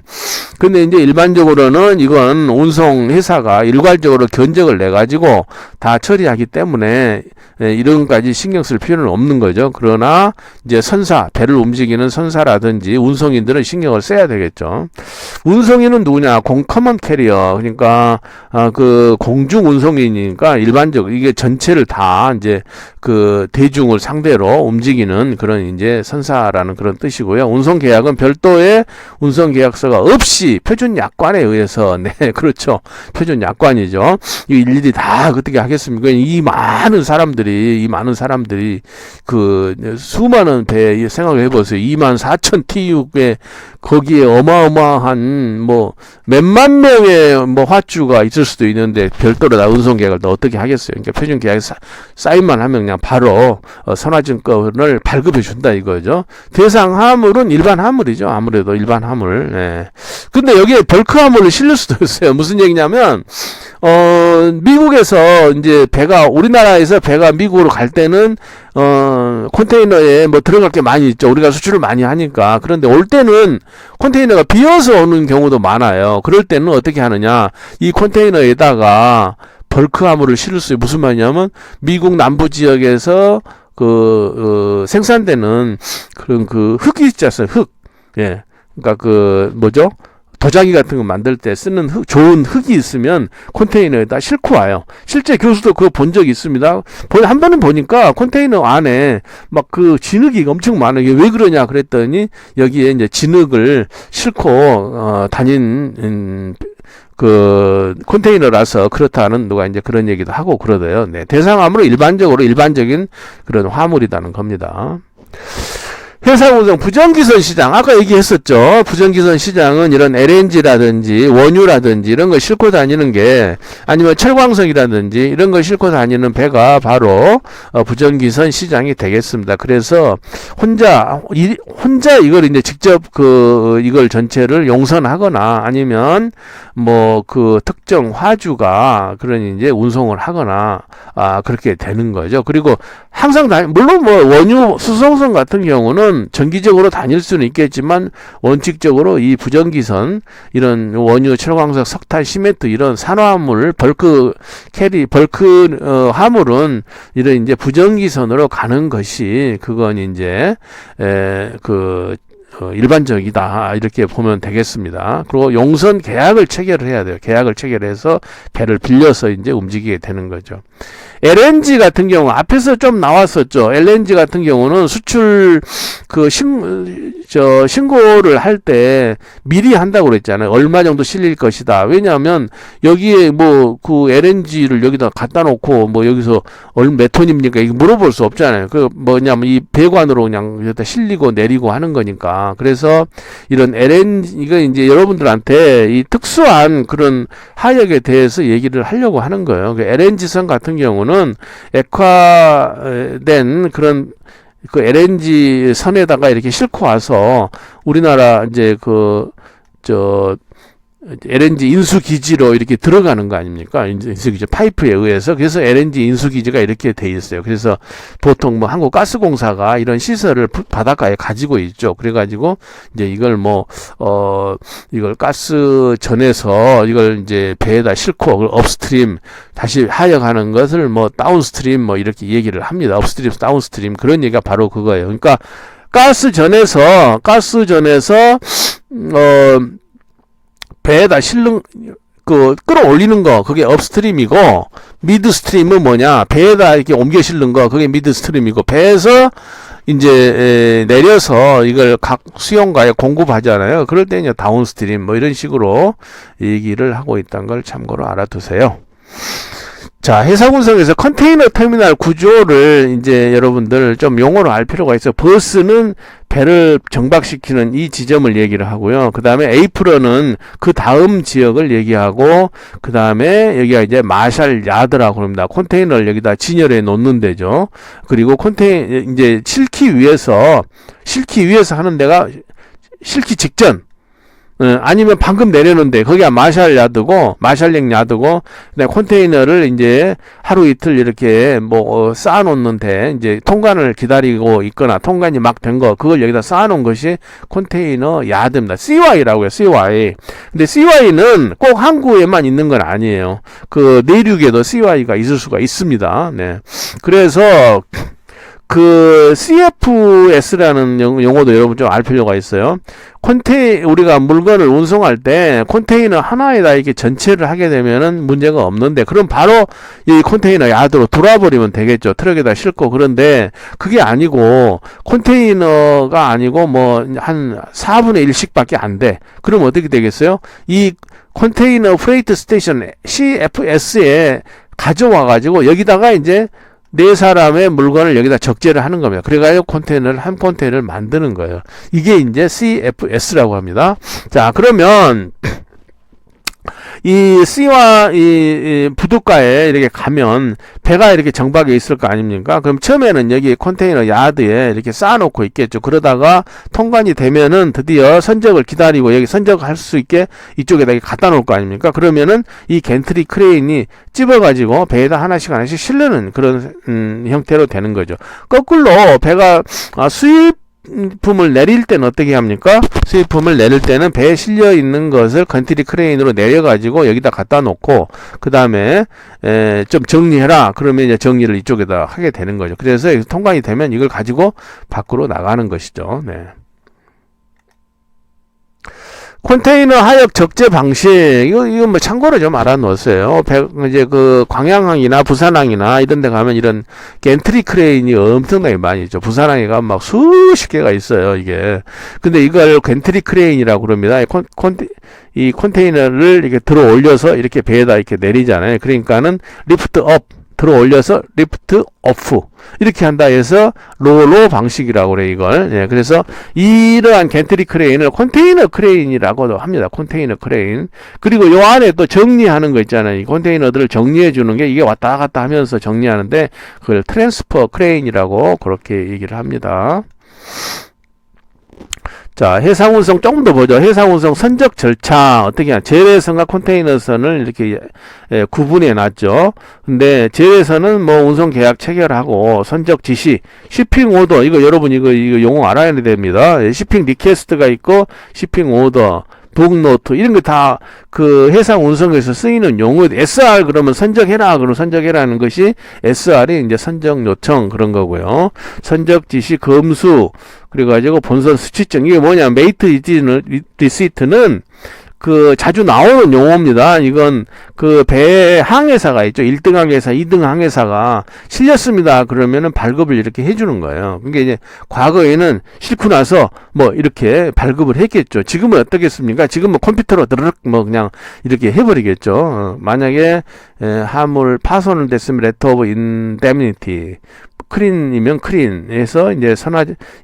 근데 이제 일반적으로는 이건 운송 회사가 일괄적으로 견적을 내 가지고 다 처리하기 때문에 이런 까지 신경 쓸 필요는 없는 거죠. 그러나 이제 선사, 배를 움직이는 선사라든지 운송인들은 신경을 써야 되겠죠. 운송인은 누구냐? 커먼 캐리어. 그러니까 그 공중 운송인이니까 일반적으로 이게 전체를 다 이제 그 대중을 상대로 움직이는 그런 이제 선사라는 그런 뜻이고요. 운송 계약은 별도의 운송 계약서가 없이 표준 약관에 의해서, 네, 그렇죠. 표준 약관이죠. 이 일일이 다 어떻게 하겠습니까? 이 많은 사람들이 그 수많은 배 생각을 해보세요. 24,000 TU에 거기에 어마어마한 뭐 몇만 명의 뭐 화주가 있을 수도 있는데 별도로 다 운송 계약을 또 어떻게 하겠어요? 그러니까 표준 계약 사인만 하면 그냥 바로 선화증권을 발급해 준다 이거죠. 대상 화물은 일반 화물이죠. 아무래도 일반 화물. 네. 근데 여기에 벌크 화물을 실을 수도 있어요. 무슨 얘기냐면 미국에서 이제 우리나라에서 배가 미국으로 갈 때는 컨테이너에 뭐 들어갈 게 많이 있죠. 우리가 수출을 많이 하니까. 그런데 올 때는 컨테이너가 비어서 오는 경우도 많아요. 그럴 때는 어떻게 하느냐? 이 컨테이너에다가 벌크 화물을 실을 수 있어요. 무슨 말이냐면 미국 남부 지역에서 생산되는 그런 그 흙이 있지 않습니까? 흙. 예. 그러니까 그 뭐죠? 도자기 같은 거 만들 때 쓰는 좋은 흙이 있으면 컨테이너에다 싣고 와요. 실제 교수도 그거 본 적이 있습니다. 한 번은 보니까 컨테이너 안에 막 그 진흙이 엄청 많아요. 이게 왜 그러냐 그랬더니 여기에 이제 진흙을 싣고 다닌 그 컨테이너라서 그렇다는 누가 이제 그런 얘기도 하고 그러대요. 네, 대상화물은 일반적인 그런 화물이라는 겁니다. 해상운송 부정기선 시장, 아까 얘기했었죠. 부정기선 시장은 이런 LNG라든지 원유라든지 이런 걸 싣고 다니는 게, 아니면 철광석이라든지 이런 걸 싣고 다니는 배가 바로 부정기선 시장이 되겠습니다. 그래서 혼자 이걸 이제 직접 이걸 전체를 용선하거나 아니면 뭐 그 특정 화주가 그런 이제 운송을 하거나 그렇게 되는 거죠. 그리고 항상 물론 뭐 원유 수송선 같은 경우는 정기적으로 다닐 수는 있겠지만 원칙적으로 이 부정기선, 이런 원유, 철광석, 석탄, 시멘트 이런 산화물 벌크 화물은 이런 이제 부정기선으로 가는 것이 그건 이제 일반적이다 이렇게 보면 되겠습니다. 그리고 용선 계약을 체결을 해야 돼요. 계약을 체결해서 배를 빌려서 이제 움직이게 되는 거죠. LNG 같은 경우 앞에서 좀 나왔었죠. LNG 같은 경우는 수출 신고를 할 때 미리 한다고 그랬잖아요. 얼마 정도 실릴 것이다. 왜냐하면 여기에 뭐 그 LNG를 여기다 갖다 놓고 뭐 여기서 몇 톤입니까? 이거 물어볼 수 없잖아요. 그 뭐냐면 이 배관으로 그냥 여기다 실리고 내리고 하는 거니까. 합니다. 그래서 이런 LNG, 이거 이제 여러분들한테 이 특수한 그런 하역에 대해서 얘기를 하려고 하는 거예요. 그 LNG선 같은 경우는 액화된 그런 그 LNG 선에다가 이렇게 싣고 와서 우리나라 이제 LNG 인수기지로 이렇게 들어가는 거 아닙니까? 인수기지 파이프에 의해서. 그래서 LNG 인수기지가 이렇게 돼 있어요. 그래서 보통 뭐 한국가스공사가 이런 시설을 바닷가에 가지고 있죠. 그래가지고 이제 이걸 이걸 가스 전에서 이걸 이제 배에다 싣고 그걸 업스트림 다시 하역하는 것을 뭐 다운스트림 뭐 이렇게 얘기를 합니다. 업스트림, 다운스트림 그런 얘기가 바로 그거예요. 그러니까 가스 전에서 배에다 끌어올리는 거, 그게 업스트림이고, 미드스트림은 뭐냐, 배에다 이렇게 옮겨 실는 거, 그게 미드스트림이고, 배에서 이제 내려서 이걸 각 수용가에 공급하잖아요. 그럴 때 이제 다운스트림, 뭐 이런 식으로 얘기를 하고 있다는 걸 참고로 알아두세요. 자, 해상운송에서 컨테이너 터미널 구조를 이제 여러분들 좀 용어로 알 필요가 있어요. 버스는 배를 정박시키는 이 지점을 얘기를 하고요. 그 다음에 에이프런은 그 다음 지역을 얘기하고, 그 다음에 여기가 이제 마샬 야드라고 합니다. 컨테이너를 여기다 진열해 놓는 데죠. 그리고 이제 실기 위해서 하는 데가 실기 직전, 아니면 방금 내려놓은데 거기가 마샬링 야드고, 그다음에 컨테이너를 이제 하루 이틀 이렇게 쌓아놓는데 이제 통관을 기다리고 있거나 통관이 막 된 거, 그걸 여기다 쌓아놓은 것이 컨테이너 야드입니다. CY라고 해요. CY. 근데 CY는 꼭 항구에만 있는 건 아니에요. 그 내륙에도 CY가 있을 수가 있습니다. 네. 그래서 그 CFS라는 용어도 여러분 좀 알 필요가 있어요. 우리가 물건을 운송할 때 컨테이너 하나에다 이렇게 전체를 하게 되면은 문제가 없는데, 그럼 바로 이 컨테이너 야드로 돌아버리면 되겠죠. 트럭에다 싣고. 그런데 그게 아니고, 컨테이너가 아니고 한 4분의 1씩밖에 안 돼. 그럼 어떻게 되겠어요? 이 컨테이너 프레이트 스테이션 CFS에 가져와가지고 여기다가 이제 네 사람의 물건을 여기다 적재를 하는 겁니다. 그래가지고 한 컨테이너를 만드는 거예요. 이게 이제 CFS라고 합니다. 자, 그러면 이 C와 이 부둣가에 이렇게 가면 배가 이렇게 정박해 있을 거 아닙니까? 그럼 처음에는 여기 컨테이너 야드에 이렇게 쌓아놓고 있겠죠. 그러다가 통관이 되면은 드디어 선적을 기다리고 여기 선적할 수 있게 이쪽에다 갖다 놓을 거 아닙니까? 그러면은 이 겐트리 크레인이 찝어가지고 배에다 하나씩 실르는 그런 형태로 되는 거죠. 거꾸로 배가 수입품을 내릴 때는 어떻게 합니까? 수입품을 내릴 때는 배에 실려 있는 것을 컨트리 크레인으로 내려가지고 여기다 갖다 놓고, 그 다음에 좀 정리해라. 그러면 이제 정리를 이쪽에다 하게 되는 거죠. 그래서 통관이 되면 이걸 가지고 밖으로 나가는 것이죠. 네. 컨테이너 하역 적재 방식, 이거 참고로 좀 알아놓으세요. 이제 광양항이나 부산항이나 이런 데 가면 이런 겐트리 크레인이 엄청나게 많이 있죠. 부산항에 가면 막 수십 개가 있어요, 이게. 근데 이걸 겐트리 크레인이라고 그럽니다. 이 컨테이너를 이렇게 들어 올려서 이렇게 배에다 이렇게 내리잖아요. 그러니까는 리프트 업, 들어 올려서 리프트 오프 이렇게 한다 해서 로로 방식이라고 그래 이걸. 예, 그래서 이러한 겐트리 크레인을 컨테이너 크레인이라고도 합니다. 컨테이너 크레인. 그리고 요 안에 또 정리하는 거 있잖아요. 이 컨테이너들을 정리해 주는 게, 이게 왔다 갔다 하면서 정리하는데 그걸 트랜스퍼 크레인이라고 그렇게 얘기를 합니다. 자, 해상운송 조금 더 보죠. 해상운송 선적 절차 어떻게 하냐. 제외선과 컨테이너선을 이렇게 구분해 놨죠. 근데 제외선은 운송 계약 체결하고 선적 지시, shipping order, 이거 여러분 이거 용어 알아야 됩니다. shipping request가 있고 shipping order, 북노트 이런 거 다 그 해상 운송에서 쓰이는 용어. SR 그러면 선적해라, 그러면 선적해라는 것이 SR이 이제 선적 요청 그런 거고요. 선적 지시 검수, 그래가지고 본선 수취증, 이게 뭐냐, 메이트 리시트는 그 자주 나오는 용어입니다. 이건 그 배 항해사가 있죠. 1등 항해사, 2등 항해사가 실렸습니다. 그러면은 발급을 이렇게 해주는 거예요. 그러니까 이제 과거에는 싣고 나서 이렇게 발급을 했겠죠. 지금은 어떻겠습니까? 지금은 컴퓨터로 드르륵 그냥 이렇게 해버리겠죠. 만약에 화물 파손을 됐으면 레터 오브 인데미니티, 크린이면 크린에서 이제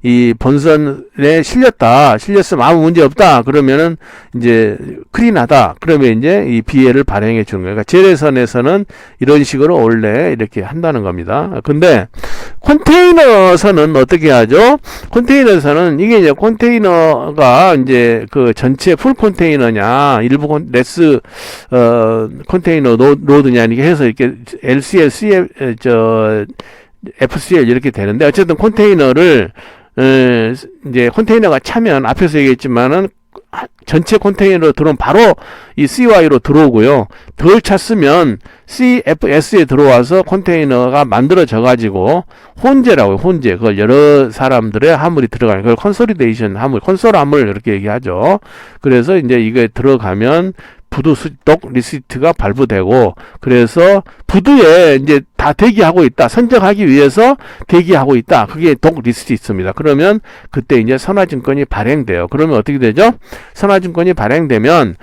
이 본선에 실렸으면 아무 문제 없다. 그러면은 이제 크린하다. 그러면 이제 이 BL을 발행해 주는 거예요. 그러니까 재래선에서는 이런 식으로 원래 이렇게 한다는 겁니다. 근데 컨테이너선은 어떻게 하죠? 컨테이너선은 이게 이제 컨테이너가 이제 그 전체 풀 컨테이너냐, 일부 레스 컨테이너 로드냐 이렇게 해서 이렇게 LCL, CL, FCL 이렇게 되는데, 어쨌든 컨테이너를 이제 컨테이너가 차면 앞에서 얘기했지만은 전체 컨테이너로 들어오면 바로 이 CY로 들어오고요. 덜 찼으면 CFS에 들어와서 컨테이너가 만들어져 가지고 혼재라고요. 혼재. 그걸 여러 사람들의 화물이 들어가는 그걸 컨솔리데이션 화물, 컨솔 화물 이렇게 얘기하죠. 그래서 이제 이게 들어가면 부두 독 리시트가 발부되고, 그래서 부두에 이제 다 대기하고 있다. 선정하기 위해서 대기하고 있다. 그게 독 리스트 있습니다. 그러면 그때 이제 선화증권이 발행돼요. 그러면 어떻게 되죠? 선화증권이 발행되면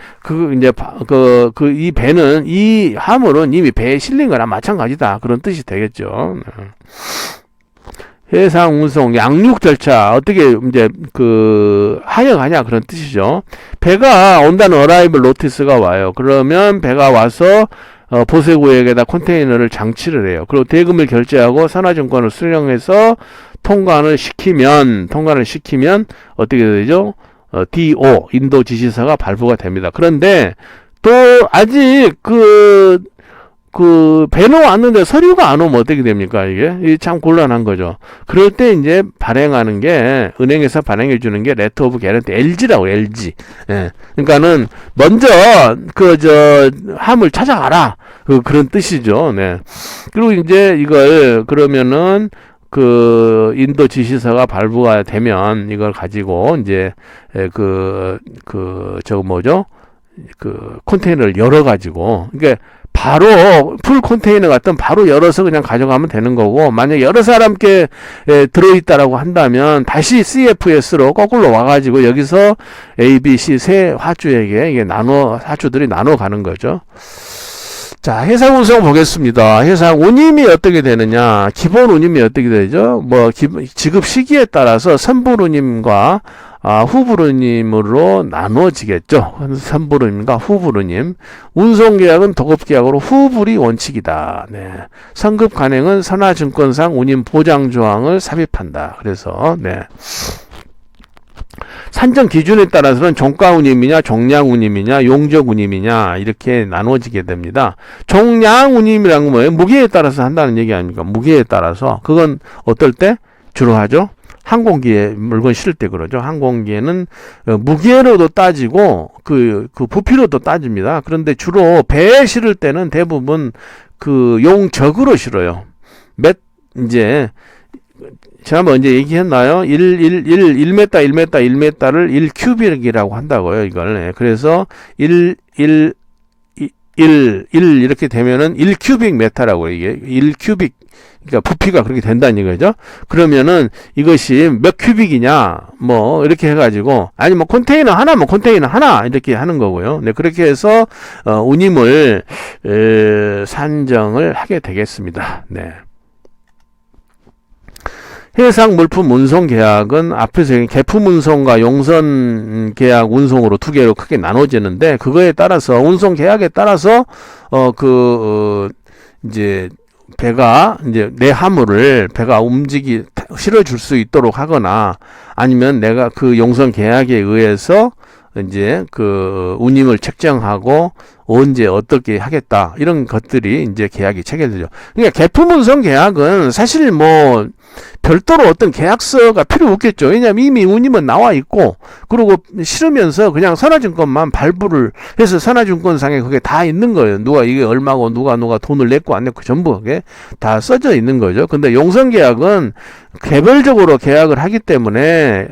이 배는, 이 화물은 이미 배에 실린 거랑 마찬가지다. 그런 뜻이 되겠죠. 해상 운송 양육 절차 어떻게 이제 하여가냐 그런 뜻이죠. 배가 온다는 어라이벌 노티스가 와요. 그러면 배가 와서 보세구역에다 컨테이너를 장치를 해요. 그리고 대금을 결제하고 선화증권을 수령해서 통관을 시키면 어떻게 되죠? DO 인도 지시서가 발부가 됩니다. 그런데 또 아직 배는 왔는데 서류가 안 오면 어떻게 됩니까? 이게 참 곤란한 거죠. 그럴 때 이제 발행하는 게, 은행에서 발행해 주는 게 레터 오브 개런티, LG라고, LG. 예. 그러니까는 먼저 화물 찾아가라. 그런 뜻이죠. 네. 그리고 이제 이걸 그러면은 인도 지시서가 발부가 되면 이걸 가지고 이제 컨테이너를 열어가지고, 그러니까 바로 풀 컨테이너 같은 바로 열어서 그냥 가져가면 되는 거고, 만약 여러 사람께 들어있다라고 한다면 다시 CFS로 거꾸로 와가지고 여기서 A, B, C 세 화주에게 이게 화주들이 나눠 가는 거죠. 자, 해상 운송 보겠습니다. 해상 운임이 어떻게 되느냐, 기본 운임이 어떻게 되죠? 지급 시기에 따라서 선불 운임과 후불운임으로 나눠지겠죠. 선불운임과 후불운임. 운송계약은 도급계약으로 후불이 원칙이다. 네. 선급 간행은 선화증권상 운임 보장조항을 삽입한다. 그래서 산정 기준에 따라서는 종가운임이냐, 종량운임이냐, 용적운임이냐 이렇게 나눠지게 됩니다. 종량운임이라는 건 뭐예요? 무게에 따라서 한다는 얘기 아닙니까? 무게에 따라서. 그건 어떨 때 주로 하죠? 항공기에 물건 실을 때 그러죠. 항공기에는 무게로도 따지고 부피로도 따집니다. 그런데 주로 배에 실을 때는 대부분 용적으로 실어요. 이제 지난번 언제 얘기했나요? 1m, 1m를 1큐빅이라고 한다고요, 이걸. 네. 그래서 1 이렇게 되면은 1큐빅 메타라고, 이게 1큐빅, 그러니까 부피가 그렇게 된다는 얘기죠. 그러면은 이것이 몇 큐빅이냐, 이렇게 해가지고, 아니 컨테이너 하나 이렇게 하는 거고요. 네, 그렇게 해서 운임을 산정을 하게 되겠습니다. 네. 해상 물품 운송 계약은 앞에서 개품 운송과 용선 계약 운송으로 두 개로 크게 나눠지는데, 그거에 따라서 운송 계약에 따라서 이제 배가 이제 내 화물을 배가 실어줄 수 있도록 하거나, 아니면 내가 용선 계약에 의해서 이제 운임을 책정하고 언제 어떻게 하겠다, 이런 것들이 이제 계약이 체결되죠. 그러니까 개품 운송 계약은 사실 별도로 어떤 계약서가 필요 없겠죠. 왜냐면 이미 운임은 나와 있고, 그리고 실으면서 그냥 선화증권만 발부를 해서 선화증권상에 그게 다 있는 거예요. 누가 이게 얼마고 누가 돈을 냈고 안 냈고 전부 그게 다 써져 있는 거죠. 근데 용선 계약은 개별적으로 계약을 하기 때문에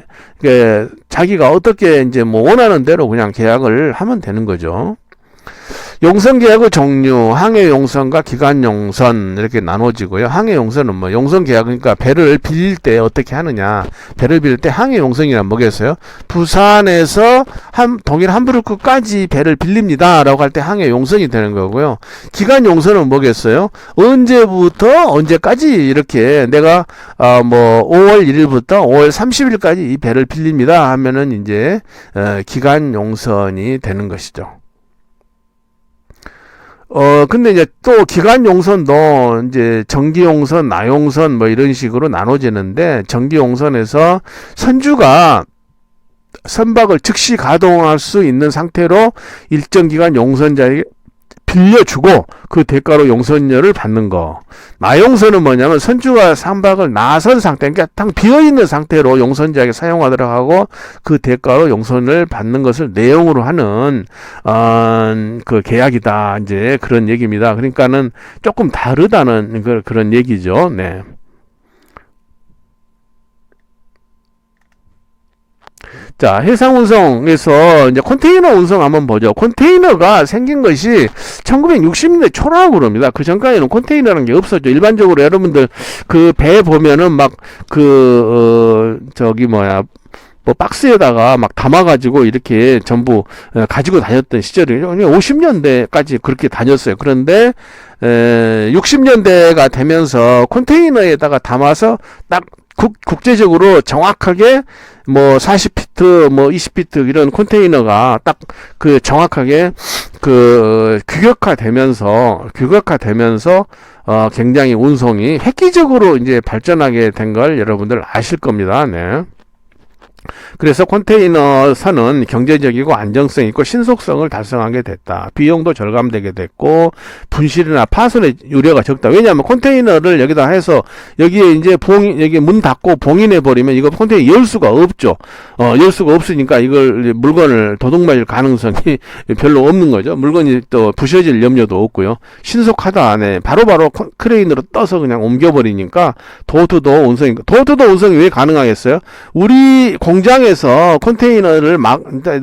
자기가 어떻게 이제 원하는 대로 그냥 계약을 하면 되는 거죠. 용선계약의 종류, 항해용선과 기간용선 이렇게 나눠지고요. 항해용선은 뭐 용선계약, 그러니까 배를 빌릴 때 어떻게 하느냐, 배를 빌릴 때 항해용선이란 뭐겠어요? 부산에서 동일 함부르크까지 배를 빌립니다 라고 할 때 항해용선이 되는 거고요. 기간용선은 뭐겠어요? 언제부터 언제까지 이렇게 내가 뭐 5월 1일부터 5월 30일까지 이 배를 빌립니다 하면은 이제 기간용선이 되는 것이죠. 근데 이제 또 기간용선도 이제 정기용선, 나용선 뭐 이런 식으로 나눠지는데, 정기용선에서 선주가 선박을 즉시 가동할 수 있는 상태로 일정 기간 용선자에게 빌려주고 그 대가로 용선료를 받는 거. 나용선은 뭐냐면 선주가 선박을 나선 상태, 그러니까 딱 비어있는 상태로 용선자에게 사용하도록 하고 그 대가로 용선을 받는 것을 내용으로 하는 그 계약이다, 이제 그런 얘기입니다. 그러니까는 조금 다르다는 그런 얘기죠. 네. 자, 해상운송에서 이제 컨테이너 운송 한번 보죠. 컨테이너가 생긴 것이 1960년대 초라고 그럽니다. 그 전까지는 컨테이너라는 게 없었죠. 일반적으로 여러분들 그 배 보면은 막 뭐 박스에다가 막 담아가지고 이렇게 전부 가지고 다녔던 시절이 50년대까지 그렇게 다녔어요. 그런데 60년대가 되면서 컨테이너에다가 담아서 딱 국제적으로 정확하게 뭐 40피트, 뭐 20피트 이런 컨테이너가 딱 그 정확하게 그 규격화되면서 굉장히 운송이 획기적으로 이제 발전하게 된 걸 여러분들 아실 겁니다. 네. 그래서 컨테이너선은 경제적이고 안정성 있고 신속성을 달성하게 됐다. 비용도 절감되게 됐고 분실이나 파손의 우려가 적다. 왜냐하면 컨테이너를 여기다 해서 여기에 이제 여기 문 닫고 봉인해 버리면 이거 컨테이너 열 수가 없죠. 열 수가 없으니까 이걸 물건을 도둑 맞을 가능성이 별로 없는 거죠. 물건이 또 부셔질 염려도 없고요. 신속하다 안에 바로바로 크레인으로 떠서 그냥 옮겨 버리니까 도어투도어 운송이 왜 가능하겠어요? 우리 공장에서 컨테이너를 막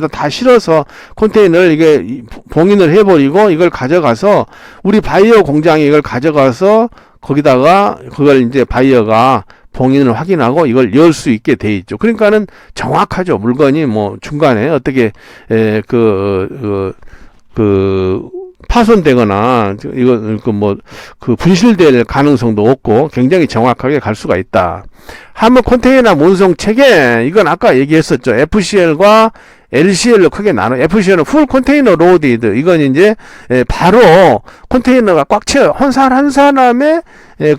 다 실어서 컨테이너를 이게 봉인을 해버리고 이걸 가져가서 우리 바이어 공장에 이걸 가져가서 거기다가 그걸 이제 바이어가 봉인을 확인하고 이걸 열 수 있게 돼 있죠. 그러니까는 정확하죠. 물건이 뭐 중간에 어떻게 파손되거나 분실될 가능성도 없고 굉장히 정확하게 갈 수가 있다. 하물 컨테이너 운송 체계, 이건 아까 얘기했었죠. FCL과 LCL로 크게 나눠. FCL은 풀 컨테이너 로디드. 이건 이제 바로 컨테이너가 꽉 채워 한 사람의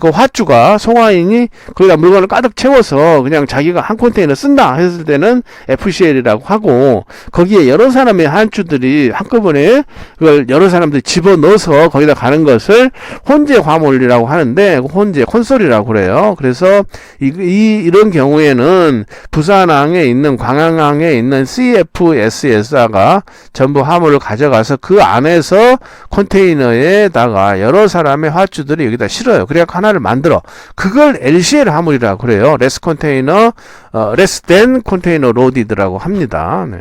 그 화주가 송화인이 거기다 물건을 가득 채워서 그냥 자기가 한 컨테이너 쓴다 했을 때는 FCL이라고 하고, 거기에 여러 사람의 한주들이 한꺼번에 그걸 여러 사람들이 집어넣어서 거기다 가는 것을 혼재 화물이라고 하는데, 혼재 콘솔이라고 그래요. 그래서 이런 경우에는 부산항에 있는 광양항에 있는 CFSS가 전부 화물을 가져가서 그 안에서 컨테이너에다가 여러 사람의 화주들이 여기다 실어요. 그래야 하나를 만들어. 그걸 LCL 화물이라고 그래요. 레스 컨테이너, 레스 댄 컨테이너 로디드라고 합니다. 네.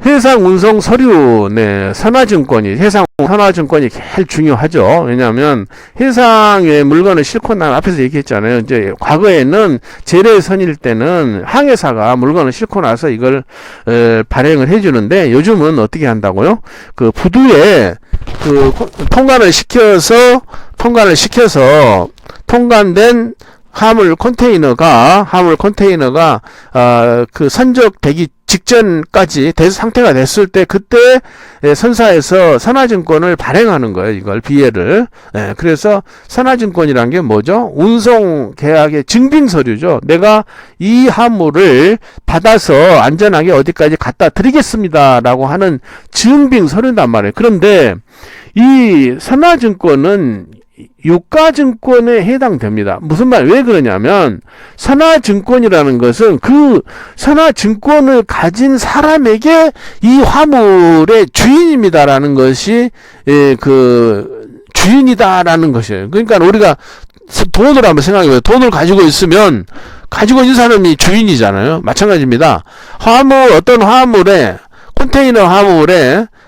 해상 운송 서류, 네, 해상 선화증권이 제일 중요하죠. 왜냐하면 해상에 물건을 싣고 나면 앞에서 얘기했잖아요. 이제 과거에는 재래선일 때는 항해사가 물건을 싣고 나서 이걸 발행을 해주는데, 요즘은 어떻게 한다고요? 그 부두에 통관을 시켜서 통관된 화물 컨테이너가 그 선적되기 직전까지 상태가 됐을 때, 그때 선사에서 선화증권을 발행하는 거예요. 이걸 BL을. 그래서 선화증권이란 게 뭐죠? 운송 계약의 증빙 서류죠. 내가 이 화물을 받아서 안전하게 어디까지 갖다 드리겠습니다라고 하는 증빙 서류단 말이에요. 그런데 이 선화증권은 유가증권에 해당됩니다. 무슨 말, 왜 그러냐면, 선화증권이라는 것은 그 선화증권을 가진 사람에게 이 화물의 주인입니다라는 것이, 주인이다라는 것이에요. 그러니까 우리가 돈을 한번 생각해봐요. 돈을 가지고 있으면, 가지고 있는 사람이 주인이잖아요. 마찬가지입니다. 어떤 화물에 컨테이너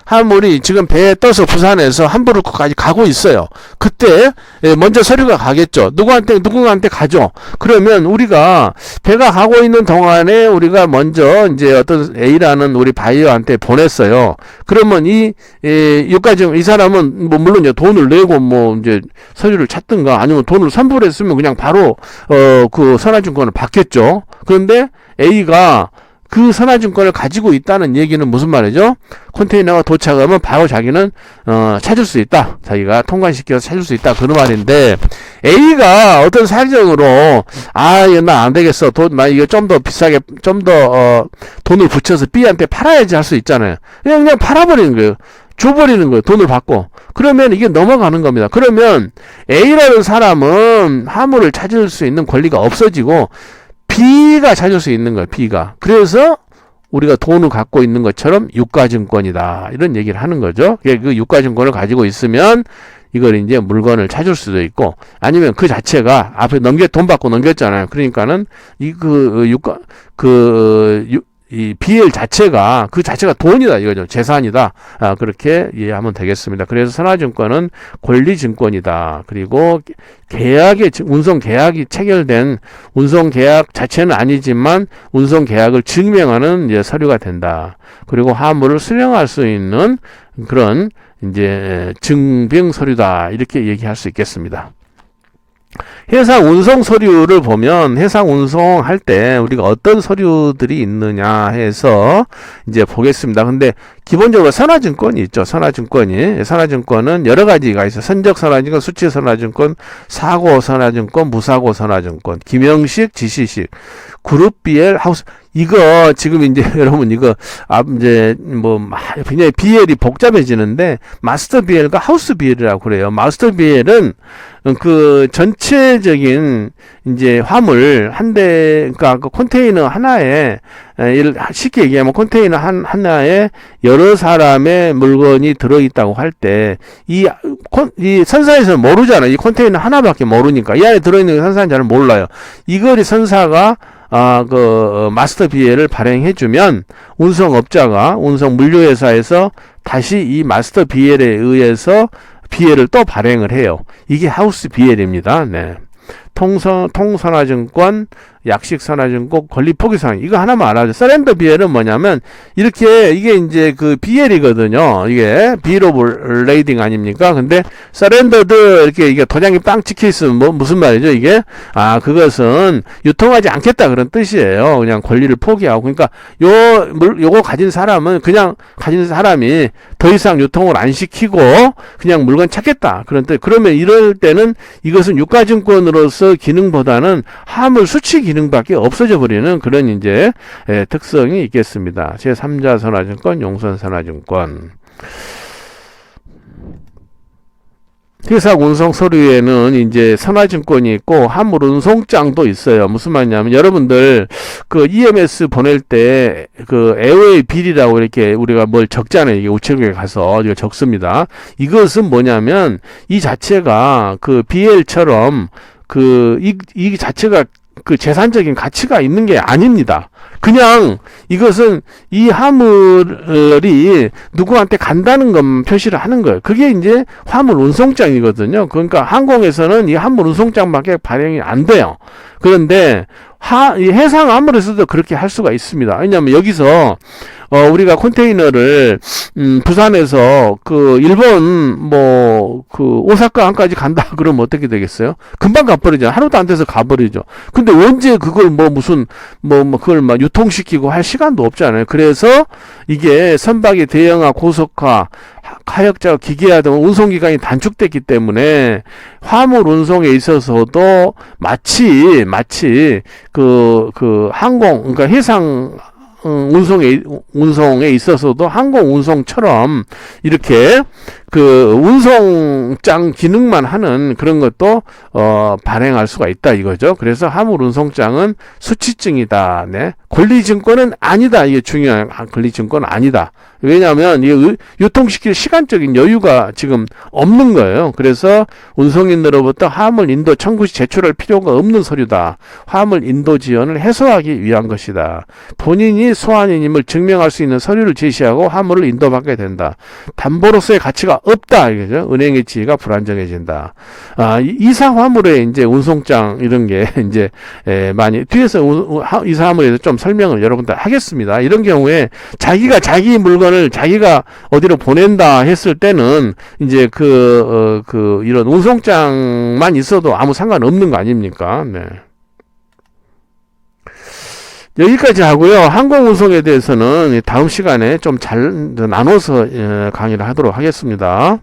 화물이 지금 배에 떠서 부산에서 함부르크까지 가고 있어요. 그때 먼저 서류가 가겠죠. 누구한테 가죠. 그러면 우리가 배가 가고 있는 동안에 우리가 먼저 이제 어떤 A라는 우리 바이어한테 보냈어요. 그러면 이 사람은 뭐 물론 이제 돈을 내고 뭐 이제 서류를 찾든가 아니면 돈을 선불했으면 그냥 바로 그 선화증권을 받겠죠. 그런데 A가 그 선화증권을 가지고 있다는 얘기는 무슨 말이죠? 컨테이너가 도착하면 바로 자기는 찾을 수 있다. 자기가 통관시켜서 찾을 수 있다. 그런 말인데 A가 어떤 사정으로 이거 나 안 되겠어. 나 이거 좀 더 비싸게 돈을 붙여서 B한테 팔아야지 할 수 있잖아요. 그냥 팔아버리는 거예요. 줘버리는 거예요. 돈을 받고. 그러면 이게 넘어가는 겁니다. 그러면 A라는 사람은 화물을 찾을 수 있는 권리가 없어지고 B가 찾을 수 있는 거예요. B가. 그래서 우리가 돈을 갖고 있는 것처럼 유가증권이다. 이런 얘기를 하는 거죠. 그 유가증권을 가지고 있으면 이걸 이제 물건을 찾을 수도 있고 아니면 그 자체가 앞에 돈 받고 넘겼잖아요. 그러니까는 이 BL 자체가 그 자체가 돈이다 이거죠. 재산이다. 그렇게 이해하면 되겠습니다. 그래서 선화증권은 권리증권이다. 그리고 운송계약이 체결된 운송계약 자체는 아니지만 운송계약을 증명하는 이제 서류가 된다. 그리고 화물을 수령할 수 있는 그런 이제 증빙 서류다. 이렇게 얘기할 수 있겠습니다. 해상 운송 서류를 보면 해상 운송할 때 우리가 어떤 서류들이 있느냐 해서 이제 보겠습니다. 근데 기본적으로 선화증권이 있죠. 선화증권은 여러 가지가 있어요. 선적 선화증권, 수치 선화증권, 사고 선화증권, 무사고 선화증권, 김영식, 지시식, 그룹 BL, 하우스. 이거 지금 이제 여러분 이거 이제 뭐 굉장히 BL이 복잡해지는데 마스터 BL과 하우스 BL이라고 그래요. 마스터 BL은 그 전체적인 이제 화물 한 대, 그러니까 그 컨테이너 하나에 쉽게 얘기하면 컨테이너 하나에 여러 사람의 물건이 들어있다고 할 때 이 선사에서는 모르잖아요. 이 컨테이너 하나밖에 모르니까 이 안에 들어있는 게 선사는 잘 몰라요. 이거를 선사가 마스터 BL을 발행해주면 운송업자가 운송 물류회사에서 다시 이 마스터 BL에 의해서 BL을 또 발행을 해요. 이게 하우스 BL입니다. 네. 통선화증권, 약식선화증권, 권리포기선 이거 하나만 알아줘. 서렌더 BL은 뭐냐면 이게 이제 그 BL이거든요. 이게 비일 오브 레이딩 아닙니까? 근데 서렌더드 이게 도장이 빵 찍혀 있으면 무슨 말이죠? 이게 그것은 유통하지 않겠다 그런 뜻이에요. 그냥 권리를 포기하고. 그러니까 요거 가진 사람이 더 이상 유통을 안 시키고 그냥 물건 찾겠다 그런 뜻. 그러면 이럴 때는 이것은 유가증권으로서 기능보다는 화물 수치 기능밖에 없어져 버리는 그런 이제 특성이 있겠습니다. 제3자 선화증권, 용선 선화증권. 해상 운송 서류에는 이제 선화증권이 있고 화물 운송장도 있어요. 무슨 말이냐면 여러분들 그 EMS 보낼 때 그 에어웨이 빌이라고 이렇게 우리가 뭘 적잖아요. 이게 우체국에 가서 이거 적습니다. 이것은 뭐냐면 이 자체가 그 BL처럼 이 자체가 그 재산적인 가치가 있는 게 아닙니다. 그냥 이것은 이 화물이 누구한테 간다는 것만 표시를 하는 거예요. 그게 이제 화물 운송장이거든요. 그러니까 항공에서는 이 화물 운송장밖에 발행이 안 돼요. 그런데 이 해상 화물에서도 그렇게 할 수가 있습니다. 왜냐하면 여기서 우리가 컨테이너를 부산에서 일본 오사카항까지 간다 그러면 어떻게 되겠어요? 금방 가버리죠. 하루도 안 돼서 가버리죠. 근데 언제 그걸 그걸 유통시키고 할 시간도 없잖아요. 그래서 이게 선박의 대형화, 고속화, 하역자, 기계화 등 운송기간이 단축됐기 때문에 화물 운송에 있어서도 마치 항공, 그러니까 해상 운송에 있어서도 항공 운송처럼 이렇게 운송장 기능만 하는 그런 것도 발행할 수가 있다 이거죠. 그래서 화물 운송장은 수취증이다. 네. 권리증권은 아니다. 이게 중요한 권리증권은 아니다. 왜냐하면 이 유통시킬 시간적인 여유가 지금 없는 거예요. 그래서 운송인으로부터 화물 인도 청구 시 제출할 필요가 없는 서류다. 화물 인도 지연을 해소하기 위한 것이다. 본인이 소환인임을 증명할 수 있는 서류를 제시하고 화물을 인도받게 된다. 담보로서의 가치가 없다. 이거죠. 은행의 지위가 불안정해진다. 이사 화물의 이제 운송장 이런 게 이제 많이 뒤에서 이사 화물에서 좀 설명을 여러분들 하겠습니다. 이런 경우에 자기가 자기 물건을 자기가 어디로 보낸다 했을 때는 이제 이런 운송장만 있어도 아무 상관없는 거 아닙니까? 네. 여기까지 하고요. 항공운송에 대해서는 다음 시간에 좀 잘 나눠서 강의를 하도록 하겠습니다.